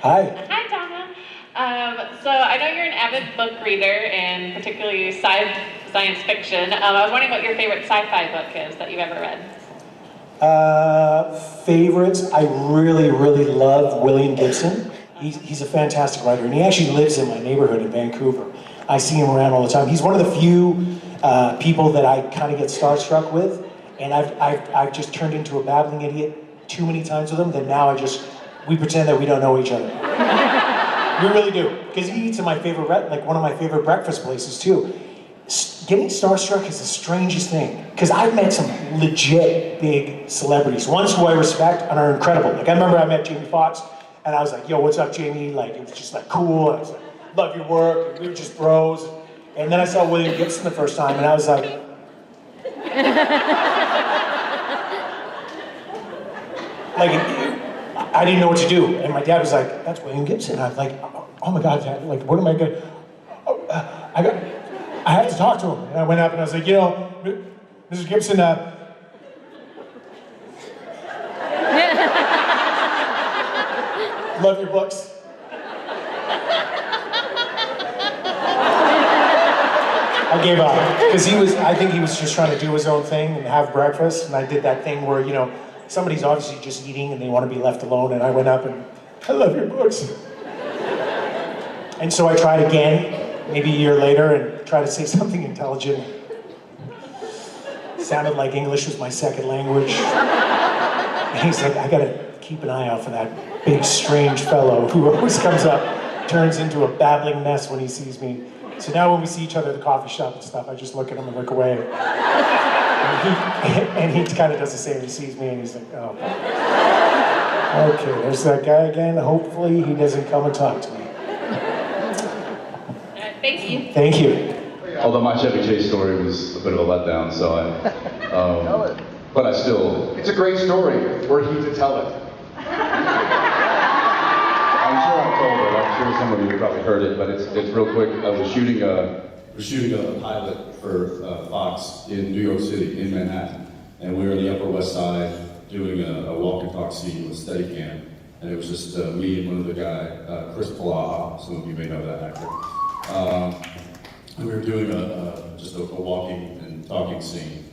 Hi. Hi, Donna. So I know you're an avid book reader, and particularly science fiction. I was wondering what your favorite sci-fi book is that you've ever read. Favorites, I really, really love William Gibson. He's a fantastic writer, and he actually lives in my neighborhood in Vancouver. I see him around all the time. He's one of the few people that I kind of get starstruck with, and I've just turned into a babbling idiot too many times with him that now we pretend that we don't know each other. We really do, because he eats at my favorite, like one of my favorite breakfast places too. Getting starstruck is the strangest thing, because I've met some legit big celebrities, ones who I respect and are incredible. Like I remember I met Jamie Foxx, and I was like, yo, what's up, Jamie? Like, it was just like cool, and I was like, love your work, and we were just bros. And then I saw William Gibson the first time, and I was like, I didn't know what to do. And my dad was like, that's William Gibson. And I was like, oh my God, Dad, like, what am I gonna, I have to talk to him. And I went up and I was like, you know, Mr. Gibson, love your books. I gave up, because I think he was just trying to do his own thing and have breakfast, and I did that thing where, you know, somebody's obviously just eating and they want to be left alone, and I went up and, I love your books. And so I tried again, maybe a year later, and tried to say something intelligent. Sounded like English was my second language. And he's like, I gotta keep an eye out for that big, strange fellow who always comes up, turns into a babbling mess when he sees me. So now when we see each other at the coffee shop and stuff, I just look at him and look away. And he kind of does the same. He sees me and he's like, oh. Okay, there's that guy again. Hopefully he doesn't come and talk to me. Thank you. Thank you. Although my Chevy Chase story was a bit of a letdown, so but I still... It's a great story. We're here to tell it. I'm sure I've told it. I'm sure some of you have probably heard it, but it's real quick. I was shooting a pilot for Fox in New York City, in Manhattan, and we were on the Upper West Side doing a walk and talk scene with Steadicam, and it was just me and one other guy, Chris Palaha. Some of you may know that actor. And we were doing just a walking and talking scene,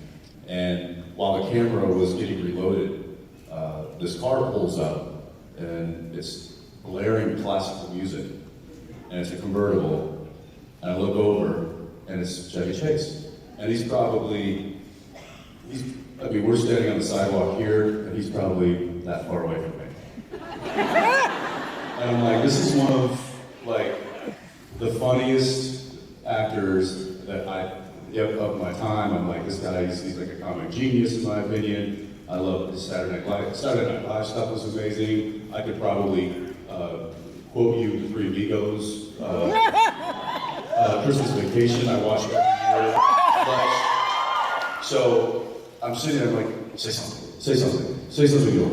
and while the camera was getting reloaded, this car pulls up, and it's blaring classical music, and it's a convertible, and I look over, and it's Chevy Chase. And we're standing on the sidewalk here, and he's probably that far away from me. And I'm like, this is one of, like, the funniest actors that of my time. I'm like, this guy, he's like a comic genius in my opinion. I love his Saturday Night Live stuff was amazing. I could probably quote you The Three Amigos, Christmas Vacation, I watched every year. So I'm sitting there, I'm like, say something, yo.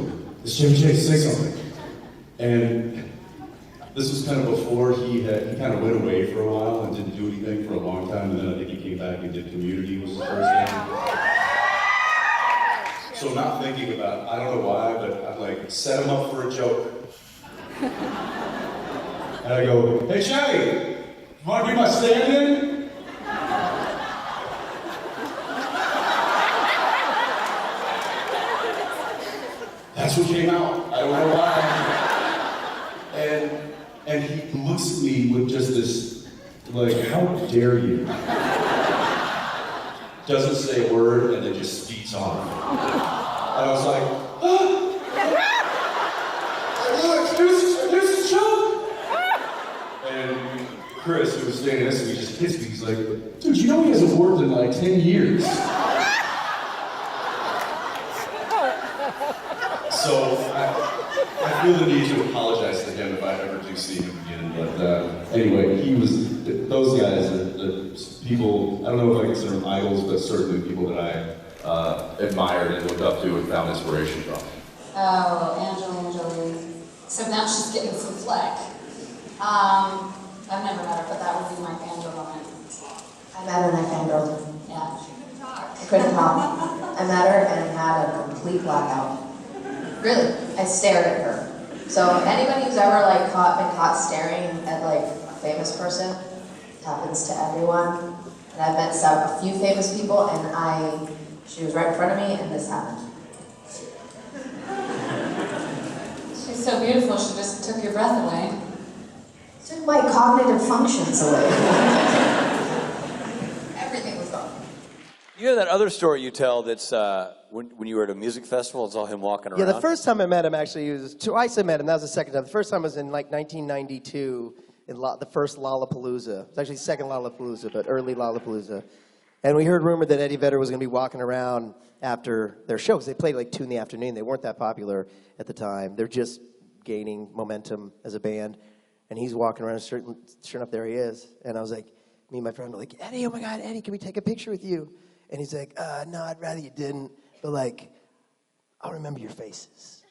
It's Chevy Chase, say something. And this was kind of before he kind of went away for a while and didn't do anything for a long time, and then I think he came back and did Community was his first thing. So not thinking about, I don't know why, but I'm like, set him up for a joke. And I go, hey Chevy, you wanna be my stand-in? That's what came out, I don't know why. And he looks at me with just this, like, how dare you? Doesn't say a word and then just speeds off. And I was like, there's a joke. And Chris, who was standing next to me, just hits me. He's like, dude, you know he hasn't worked in like 10 years. So I feel the need to apologize to him if I ever do see him again. But anyway, those guys are the people, I don't know if I consider them idols, but certainly people that I admired and looked up to and found inspiration from. Oh, Angelina. So now she's getting some flack. I've never met her, but that would be my fangirl moment. I met her and I fangirled her. Yeah. I couldn't talk. I met her and had a complete blackout. Really? I stared at her. So anybody who's ever like been caught staring at like a famous person, it happens to everyone. And I've met a few famous people, and she was right in front of me, and this happened. She's so beautiful, she just took your breath away. Took my cognitive functions away. Everything was gone. You have that other story you tell that's when you were at a music festival, it's all him walking around. Yeah, the first time I met him, actually, it was twice I met him. That was the second time. The first time was in like 1992, in the first Lollapalooza. It was actually second Lollapalooza, but early Lollapalooza. And we heard rumor that Eddie Vedder was going to be walking around after their show, because they played like 2 in the afternoon. They weren't that popular at the time. They're just gaining momentum as a band. And he's walking around, sure enough, there he is. And I was like, me and my friend were like, Eddie, oh my God, Eddie, can we take a picture with you? And he's like, no, I'd rather you didn't. But like, I'll remember your faces.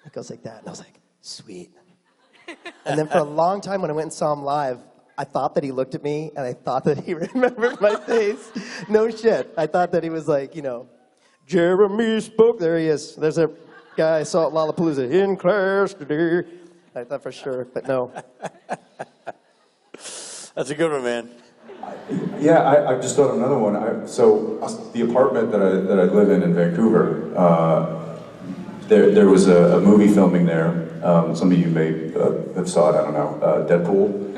It goes like that. And I was like, sweet. And then for a long time when I went and saw him live, I thought that he looked at me, and I thought that he remembered my face. No shit. I thought that he was like, Jeremy spoke. There he is. There's a guy I saw at Lollapalooza in class today. I thought for sure, but no. That's a good one, man. Yeah, I just thought of another one. So the apartment that I live in Vancouver, there was a movie filming there. Some of you may have saw it, I don't know, Deadpool.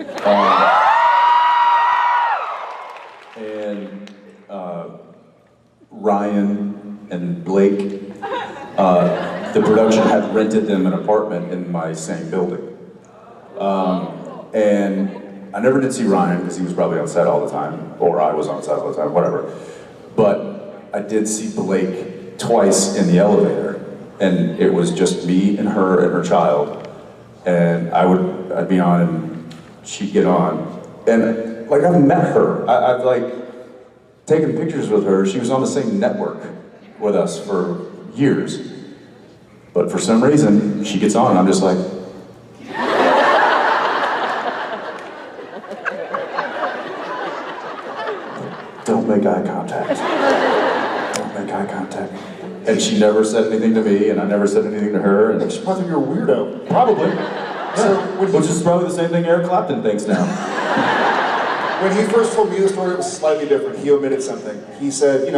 And Ryan and Blake, the production had rented them an apartment in my same building. And I never did see Ryan because he was probably on set all the time, or I was on set all the time, whatever. But I did see Blake twice in the elevator, and it was just me and her child. And I'd be on and she'd get on. And like, I've met her. I've like taken pictures with her. She was on the same network with us for years. But for some reason, she gets on and I'm just like, don't make eye contact. Don't make eye contact. And she never said anything to me, and I never said anything to her. And She probably thought you were a weirdo. Probably. So which is probably the same thing Eric Clapton thinks now. when he first told me the story, it was slightly different. He omitted something. He said, he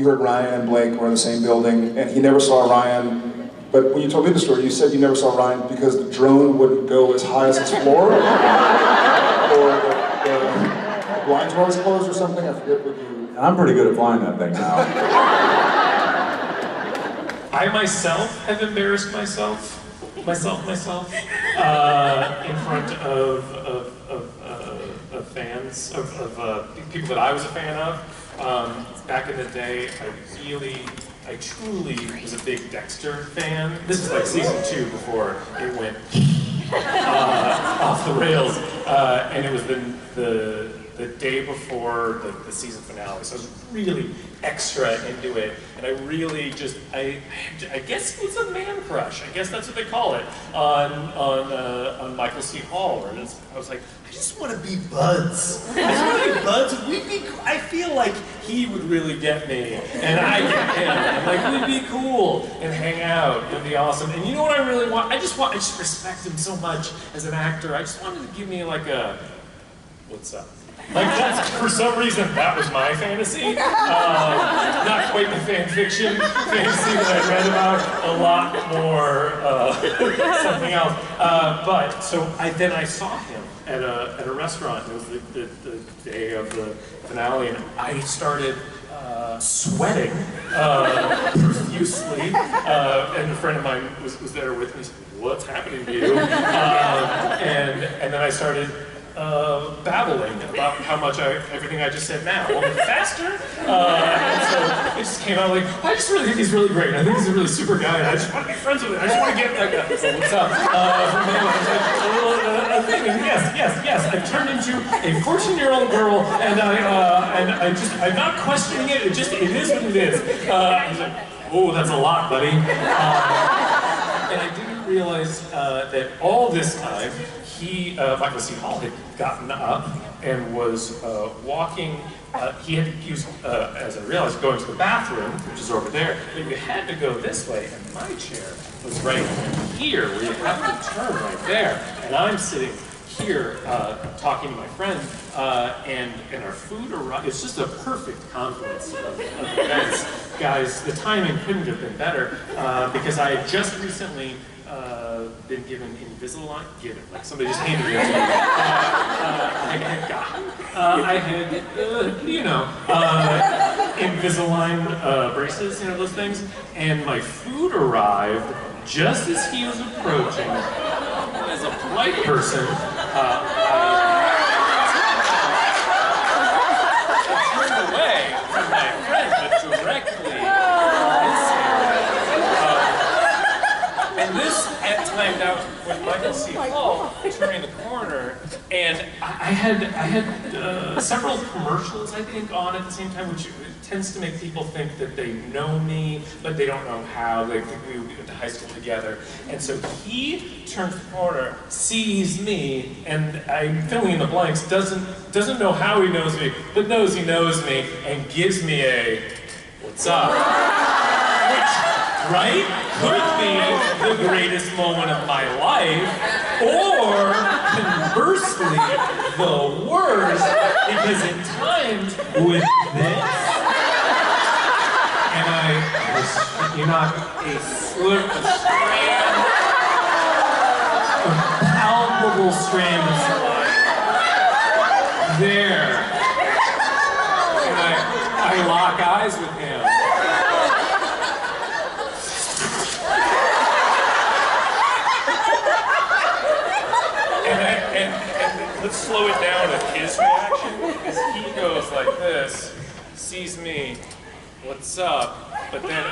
heard Ryan and Blake were in the same building, and he never saw Ryan. But when you told me the story, you said you never saw Ryan because the drone wouldn't go as high as his floor, or the blinds were always closed or something. I forget what you. And I'm pretty good at flying that thing now. I myself have embarrassed myself in front of fans, of people that I was a fan of. Back in the day, I truly was a big Dexter fan. This is like season 2 before it went off the rails, and it was the day before the season finale, so I was really extra into it, and I really just, I guess it was a man crush, I guess that's what they call it, on Michael C. Hall, and I was like, I just want to be buds. I just want to be buds. I feel like he would really get me, and I get him, and like we'd be cool, and hang out, and be awesome, and you know what I really want? I just respect him so much as an actor. I just wanted to give me like a, what's up? Like that's, for some reason, that was my fantasy. Not quite the fan fiction fantasy that I read about, a lot more something else. But so then I saw him at a restaurant. It was the day of the finale, and I started sweating profusely. And a friend of mine was there with me. He said, "What's happening to you?" And then I started babbling about how much everything I just said now, a little bit faster, and so it just came out like, I just really think he's really great. I think he's a really super guy, and I just want to be friends with him. I just want to get that guy. So what's up? Yes. I turned into a 14-year-old girl, and I'm not questioning it. It is what it is. He's like, oh, that's a lot, buddy. And I didn't realize that all this time, Michael C. Hall had gotten up and was walking. He was, as I realized, going to the bathroom, which is over there, but you had to go this way, and my chair was right here, where you have to turn right there, and I'm sitting here talking to my friend, and our food arrived. It's just a perfect confluence of events. Guys, the timing couldn't have been better, because I had just recently been given Invisalign, like somebody just handed it to me. Invisalign braces, those things, and my food arrived just as he was approaching. As a polite person, I turned away from my friend, but directly and this had timed out with Michael C. Hall turning the corner, and I had several commercials, I think, on at the same time, which tends to make people think that they know me, but they don't know how. They think we went to high school together. And so he turns the corner, sees me, and I'm filling in the blanks, doesn't know how he knows me, but knows he knows me, and gives me a, "What's up?" Which, right, could be the greatest moment of my life, or conversely, the worst, because it timed with this. And I was picking up a palpable strand of slime. There. And I lock eyes with him. And let's slow it down at his reaction, because he goes like this, sees me, "What's up?" But then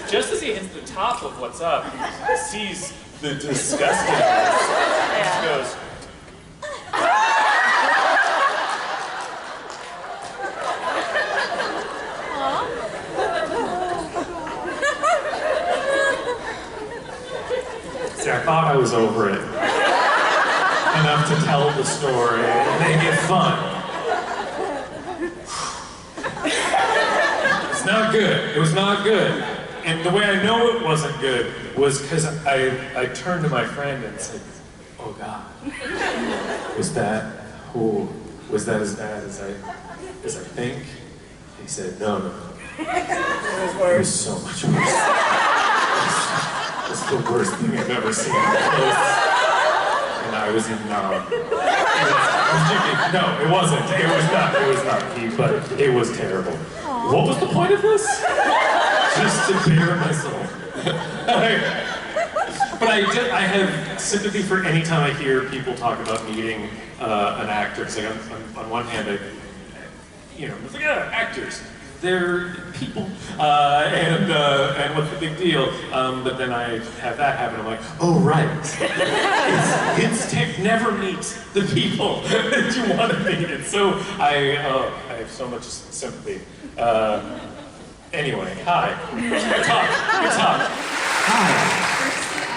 just as he hits the top of "What's up," he sees the disgustingness. He just goes, See, I thought I was over it enough to tell the story and make it fun. It's not good. It was not good. And the way I know it wasn't good was because I turned to my friend and said, "Oh God, was that as bad as I think?" He said, "No. It was so much worse. It's the worst thing I've ever seen." And I was in no, it wasn't. It was not. But it was terrible. What was the point of this? Just to bare my soul. But I have sympathy for any time I hear people talk about meeting an actor. It's like on one hand, it's like, actors. They're people, and what's the big deal? But then I have that happen. I'm like, oh right, it's never meet the people that you want to meet. And so I have so much sympathy. Anyway, hi. Good talk. Hi. Firstly, I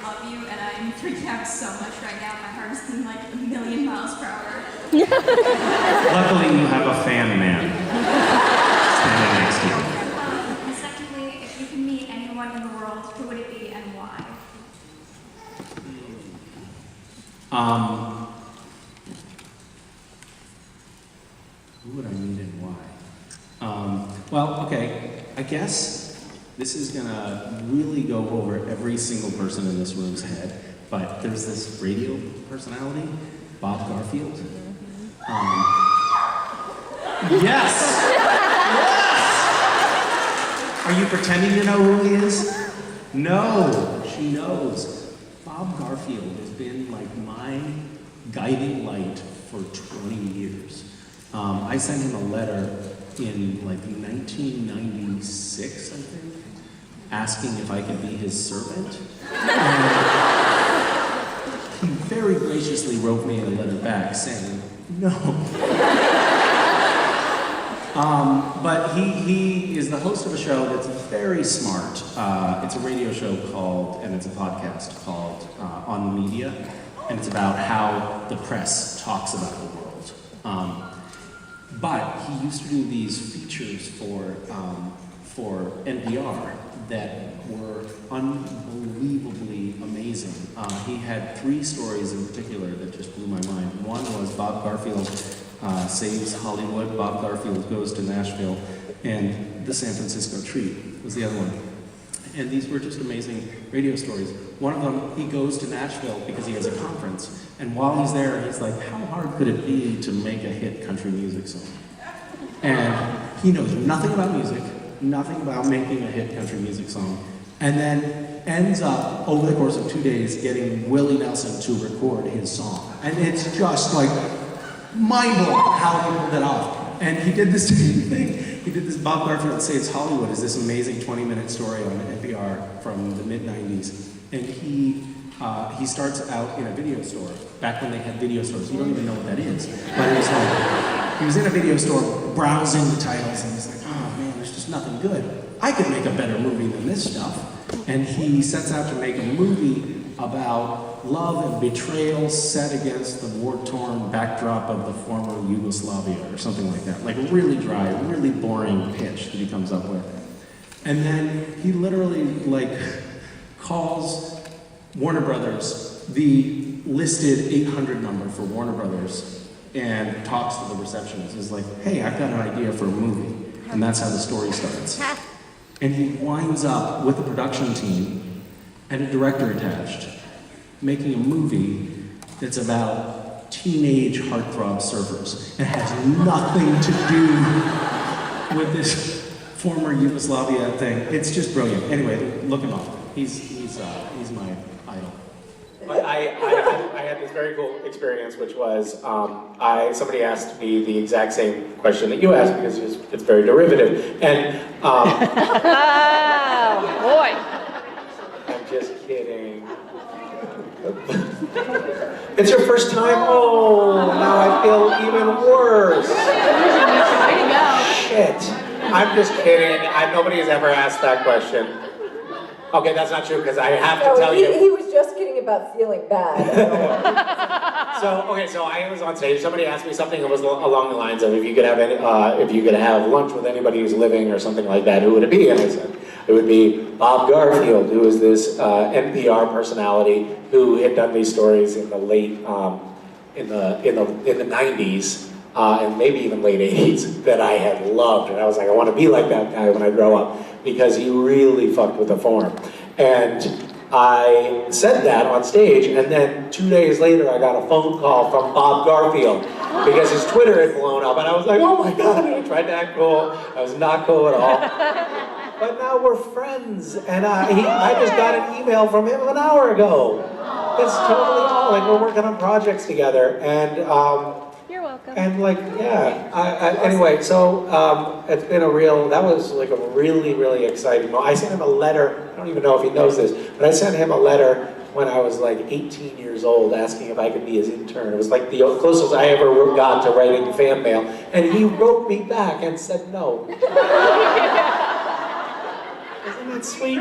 love you, and I'm freaking out so much right now. My heart is beating like 1,000,000 miles per hour. Luckily, you have a fan man standing next to you. And secondly, if you could meet anyone in the world, who would it be and why? Who would I meet and why? Well, okay, I guess this is gonna really go over every single person in this room's head, but there's this radio personality, Bob Garfield. Yes! Are you pretending to know who he is? No, she knows. Bob Garfield has been like my guiding light for 20 years. I sent him a letter in like 1996, I think, asking if I could be his servant. And he very graciously wrote me a letter back saying, no. But he is the host of a show that's very smart. It's a radio show called, and it's a podcast called On the Media, and it's about how the press talks about the world. But he used to do these features for NPR that were unbelievably amazing. He had 3 stories in particular that just blew my mind. One was Bob Garfield saves Hollywood, Bob Garfield goes to Nashville, and the San Francisco Treat was the other one. And these were just amazing radio stories. One of them, he goes to Nashville because he has a conference, and while he's there, he's like, how hard could it be to make a hit country music song? And he knows nothing about music, nothing about making a hit country music song, and then ends up, over the course of 2 days, getting Willie Nelson to record his song. And it's just like mind-blowing how he pulled it off. And he did the same thing. He did this Bob Garfield Saves Hollywood, is this amazing 20-minute story on NPR from the mid-90s. And he starts out in a video store, back when they had video stores. You don't even know what that is. But it was like, he was in a video store browsing the titles, and he's like, oh man, there's just nothing good. I could make a better movie than this stuff. And he sets out to make a movie about love and betrayal set against the war-torn backdrop of the former Yugoslavia, or something like that. Like a really dry, really boring pitch that he comes up with. And then he literally calls Warner Brothers, the listed 800 number for Warner Brothers, and talks to the receptionist. He's like, hey, I've got an idea for a movie. And that's how the story starts. And he winds up with a production team and a director attached, making a movie that's about teenage heartthrob surfers. It has nothing to do with this former Yugoslavia thing. It's just brilliant. Anyway, look him up. He's my idol. I had this very cool experience, which was somebody asked me the exact same question that you asked because it's very derivative. And boy. I'm just kidding. It's your first time? Oh, now I feel even worse. Shit. I'm just kidding. Nobody has ever asked that question. Okay, that's not true because I have to tell you. He was just kidding about feeling bad. So I was on stage. Somebody asked me something that was along the lines of if you could have lunch with anybody who's living or something like that, who would it be? And I said it would be Bob Garfield, who is this NPR personality who had done these stories in the late in the 90s. And maybe even late 80s that I had loved. And I was like, I want to be like that guy when I grow up because he really fucked with the form. And I said that on stage, and then 2 days later I got a phone call from Bob Garfield because his Twitter had blown up, and I was like, oh my God, and I tried to act cool. I was not cool at all. But now we're friends, and I just got an email from him an hour ago. It's totally all, like we're working on projects together, and you're welcome. And anyway, so it's been that was like a really, really exciting moment. I sent him a letter, I don't even know if he knows this, but I sent him a letter when I was like 18 years old asking if I could be his intern. It was like the closest I ever got to writing fan mail, and he wrote me back and said no. Isn't that sweet?